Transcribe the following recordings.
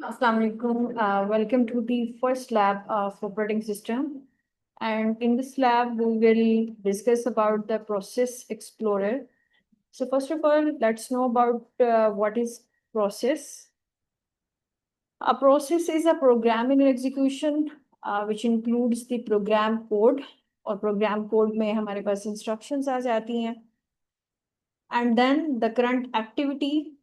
Assalamu alaikum. Welcome to the first lab of operating system. And in this lab, we will discuss about the process explorer. So first of all, let's know about what is process. A process is a programming execution which includes the program code. और program code में हमारे पास instructions आ जाती हैं. And then the current activity,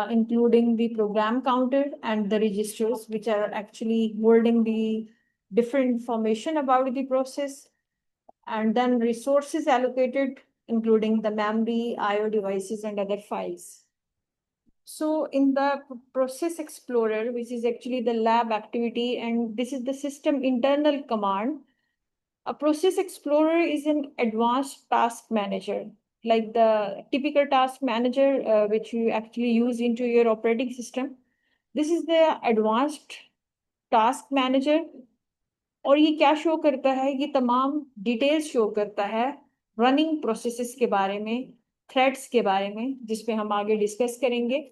including the program counter and the registers, which are actually holding the different information about the process, and then resources allocated, including the memory, IO devices, and other files. So in the process explorer, which is actually the lab activity, and this is the system internal command, a process explorer is an advanced task manager, like the typical task manager, which you actually use into your operating system. This is the advanced task manager. और ये क्या show करता है? ये तमाम details show करता है running processes के बारे में, थ्रेड्स के बारे में, जिसपे हम आगे डिस्कस करेंगे,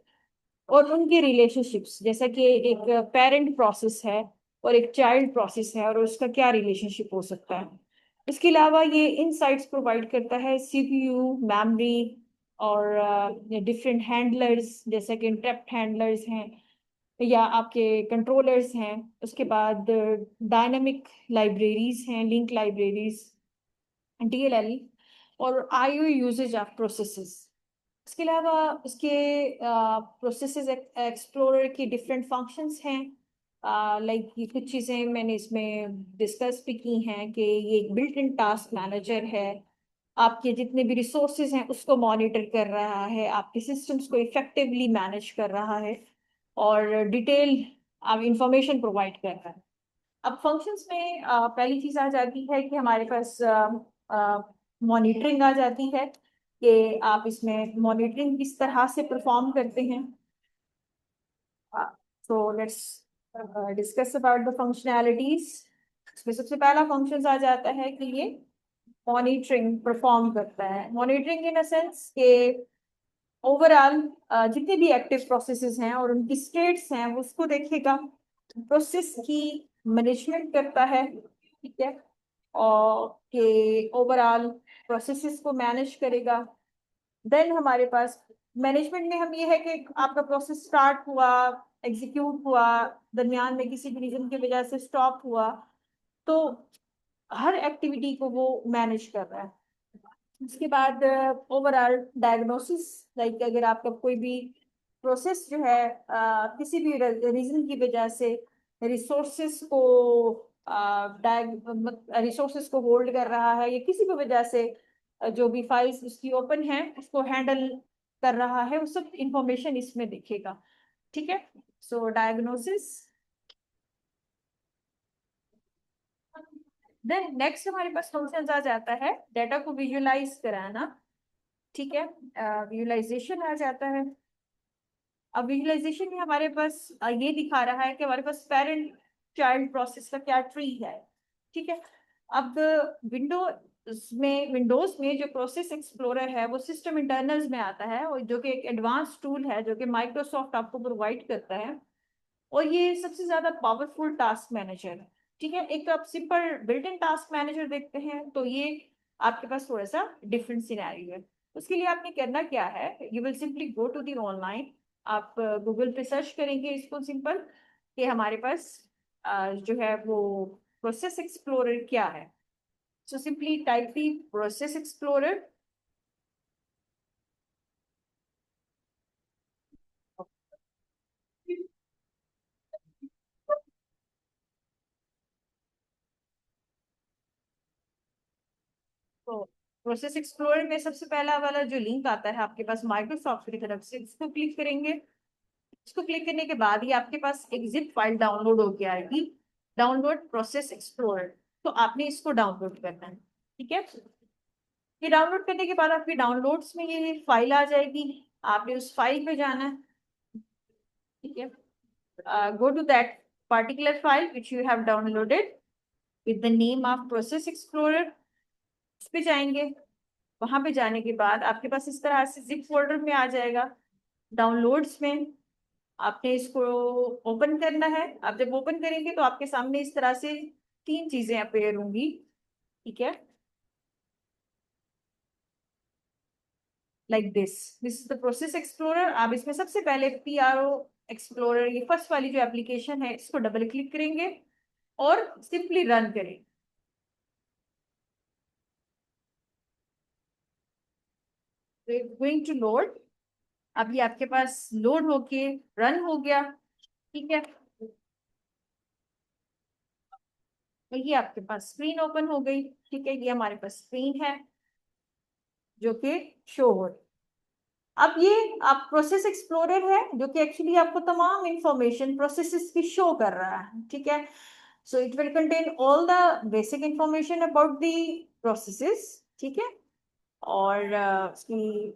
और उनके रिलेशनशिप्स, जैसा कि एक पेरेंट प्रोसेस है और एक चाइल्ड प्रोसेस है और उसका क्या रिलेशनशिप हो सकता है. इसके अलावा ये इनसाइट्स प्रोवाइड करता है सीपीयू, मेमोरी और डिफरेंट हैंडलर्स, जैसे कि इंटरप्ट हैंडलर्स हैं या आपके कंट्रोलर्स हैं. उसके बाद डायनामिक लाइब्रेरीज हैं, लिंक लाइब्रेरीज, डीएलएल, और आईओ यूजेज ऑफ प्रोसेसेस. इसके अलावा इसके प्रोसेसेस एक्सप्लोरर की डिफरेंट फंक्शंस हैं. लाइक ये कुछ चीज़ें मैंने इसमें डिस्कस भी की हैं कि ये एक बिल्ट इन टास्क मैनेजर है. आपके जितने भी रिसोर्सेज हैं उसको मॉनिटर कर रहा है, आपके सिस्टम्स को इफेक्टिवली मैनेज कर रहा है और डिटेल आप इंफॉर्मेशन प्रोवाइड कर रहा है. अब फंक्शंस में पहली चीज़ आ जाती है कि हमारे पास मॉनिटरिंग आ जाती है कि आप इसमें मॉनिटरिंग किस तरह से परफॉर्म करते हैं. So let's discuss about the functionalities. इसमें सबसे पहला फंक्शन आ जाता है कि ये मॉनिटरिंग परफॉर्म करता है. मॉनिटरिंग इन अ सेंस के ओवरऑल जितने भी एक्टिव प्रोसेसेस हैं और उनकी स्टेट्स हैं उसको देखेगा, प्रोसेस की मैनेजमेंट करता है. ठीक है, और के ओवरऑल प्रोसेसेस को मैनेज करेगा. देन हमारे पास मैनेजमेंट में हम ये है कि आपका प्रोसेस स्टार्ट हुआ, एग्जीक्यूट हुआ, दरमियान में किसी भी रीजन की वजह से स्टॉप हुआ, तो हर एक्टिविटी को वो मैनेज कर रहा है. उसके बाद ओवरऑल डायग्नोसिस, लाइक अगर आपका कोई भी प्रोसेस जो है किसी भी रीजन की वजह से रिसोर्सेस को रिसोर्सेस को होल्ड कर रहा है या किसी भी वजह से जो भी फाइल्स उसकी ओपन है उसको हैंडल कर रहा है, वो सब इंफॉर्मेशन इसमें दिखेगा. ठीक है, सो डायग्नोसिस. देन नेक्स्ट हमारे पास फंक्शन आ जाता है डाटा को विजुअलाइज कराना. ठीक है, विजुअलाइजेशन आ जाता है. अब विजुअलाइजेशन में हमारे पास ये दिखा रहा है कि हमारे पास पेरेंट चाइल्ड प्रोसेस का क्या ट्री है. ठीक है, अब विंडोज में जो प्रोसेस एक्सप्लोरर है वो सिस्टम इंटरनल्स में आता है, और जो कि एक एडवांस टूल है जो कि माइक्रोसॉफ्ट आपको प्रोवाइड करता है, और ये सबसे ज्यादा पावरफुल टास्क मैनेजर है. ठीक है, एक तो आप simple built in task manager देखते हैं तो ये आपके पास थोड़ा सा डिफरेंट सिनेरियो है. उसके लिए आपने करना क्या है, you will simply go to the online. आप गूगल पे सर्च करेंगे इसको सिंपल कि हमारे पास जो है वो प्रोसेस एक्सप्लोरर क्या है. So simply type the process explorer. तो प्रोसेस एक्सप्लोरर में सबसे पहला वाला जो लिंक आता है आपके पास माइक्रोसॉफ्ट की तरफ से, इसको क्लिक करेंगे. इसको क्लिक करने के बाद ही आपके पास एक जिप फाइल डाउनलोड होके आएगी, डाउनलोड प्रोसेस एक्सप्लोरर. तो आपने इसको डाउनलोड करना है. ठीक है, ये डाउनलोड करने के बाद आपके डाउनलोड्स में ये फाइल आ जाएगी. आपने उस फाइल पे जाना है. ठीक है, go to that particular file which you have downloaded with the name of process explorer. इस पे जाएंगे. वहां पे जाने के बाद आपके पास इस तरह से जिप फोल्डर में आ जाएगा डाउनलोड्स में. आपने इसको ओपन करना है। आप जब ओपन करेंगे तो आपके सामने इस तरह से तीन चीजें अपेयर होंगी, ठीक है, like this is the process explorer. आप इसमें सबसे पहले PRO एक्सप्लोरर, ये फर्स्ट वाली जो एप्लीकेशन है, इसको डबल क्लिक करेंगे और सिंपली रन करें। Going to load. अभी आपके पास लोड होके रन हो गया, ठीक है। तो ये आपके पास स्क्रीन ओपन हो गई, ठीक है, ये हमारे पास स्क्रीन है जो कि शो हो रही। अब ये आप प्रोसेस एक्सप्लोरर है जो कि एक्चुअली आपको तमाम इंफॉर्मेशन प्रोसेसेस की शो कर रहा है, ठीक है। So it will contain all the basic information about the processes, ठीक है। और उसकी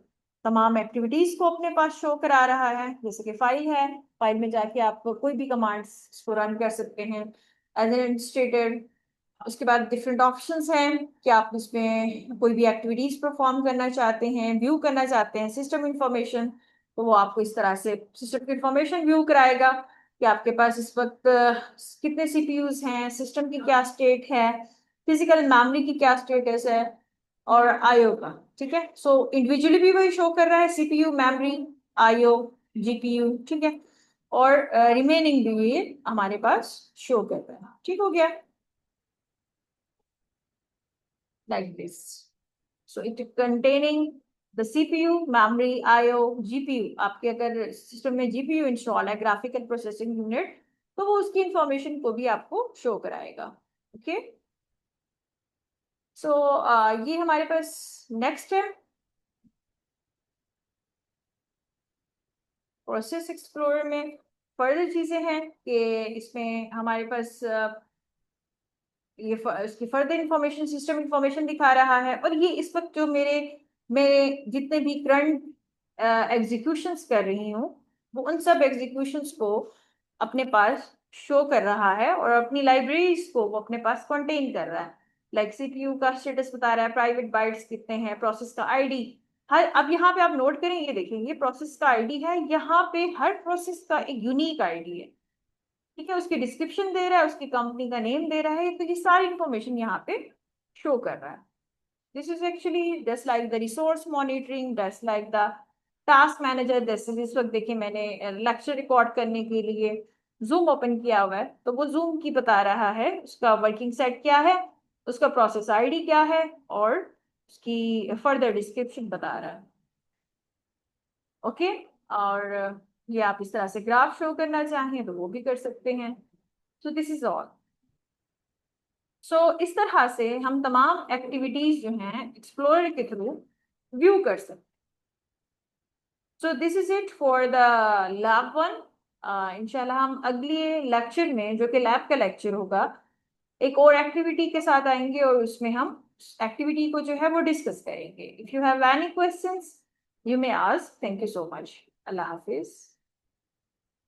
तमाम एक्टिविटीज को अपने पास शो करा रहा है। जैसे कि फाइल है, फाइल में जाके आप कोई भी कमांड्स को रन कर सकते हैं एज एन एडमिनिस्ट्रेटर। उसके बाद डिफरेंट ऑप्शंस हैं कि आप उसमें कोई भी एक्टिविटीज परफॉर्म करना चाहते हैं, व्यू करना चाहते हैं सिस्टम इंफॉर्मेशन, तो वो आपको इस तरह से सिस्टम की इंफॉर्मेशन व्यू कराएगा कि आपके पास इस वक्त कितने CPUs हैं, सिस्टम की क्या स्टेट है, फिजिकल मेमोरी की क्या स्टेटस है, और IO का, ठीक है। सो इंडिविजुअली भी वही शो कर रहा है, CPU, मेमोरी, IO, GPU, ठीक है। और रिमेनिंग भी ये हमारे पास शो कर रहा है, ठीक हो गया, like this. So it containing the CPU, memory, IO, GPU. आपके अगर सिस्टम में GPU इंस्टॉल है, ग्राफिकल प्रोसेसिंग यूनिट, तो वो उसकी इंफॉर्मेशन को भी आपको शो कराएगा, ओके। सो ये हमारे पास नेक्स्ट है प्रोसेस एक्सप्लोरर में। फर्दर चीजें हैं कि इसमें हमारे पास ये इसकी फर्दर इंफॉर्मेशन, सिस्टम इंफॉर्मेशन दिखा रहा है। और ये इस वक्त जो मेरे मेरे जितने भी करंट एग्जीक्यूशंस कर रही हूँ, वो उन सब एग्जीक्यूशंस को अपने पास शो कर रहा है और अपनी लाइब्रेरीज को वो अपने पास कंटेन कर रहा है। लाइक CPU का स्टेटस बता रहा है, प्राइवेट बाइट्स कितने हैं, प्रोसेस का ID। हर अब यहाँ पे आप नोट करें, ये देखेंगे प्रोसेस का ID है, यहाँ पे हर प्रोसेस का एक यूनिक ID है, ठीक है। उसकी डिस्क्रिप्शन दे रहा है, उसकी कंपनी का नेम दे रहा है, तो ये सारी इंफॉर्मेशन यहाँ पे शो कर रहा है। This is actually just like the resource monitoring, just like the task manager. जैसे इस वक्त देखिए मैंने लेक्चर रिकॉर्ड करने के लिए जूम ओपन किया हुआ है, तो वो जूम की बता रहा है उसका वर्किंग सेट क्या है, उसका प्रोसेस ID क्या है, और उसकी फर्दर डिस्क्रिप्शन बता रहा है, ओके। और ये आप इस तरह से ग्राफ शो करना चाहें तो वो भी कर सकते हैं। So this is all. सो इस तरह से हम तमाम एक्टिविटीज जो हैं एक्सप्लोरर के थ्रू व्यू कर सकते। सो this is it for the lab one. इंशाल्लाह हम अगले लेक्चर में, जो कि लैब का लेक्चर होगा, एक और एक्टिविटी के साथ आएंगे और उसमें हम एक्टिविटी को जो है वो डिस्कस करेंगे। If you have any questions you may ask. Thank you so much. Allah Hafiz.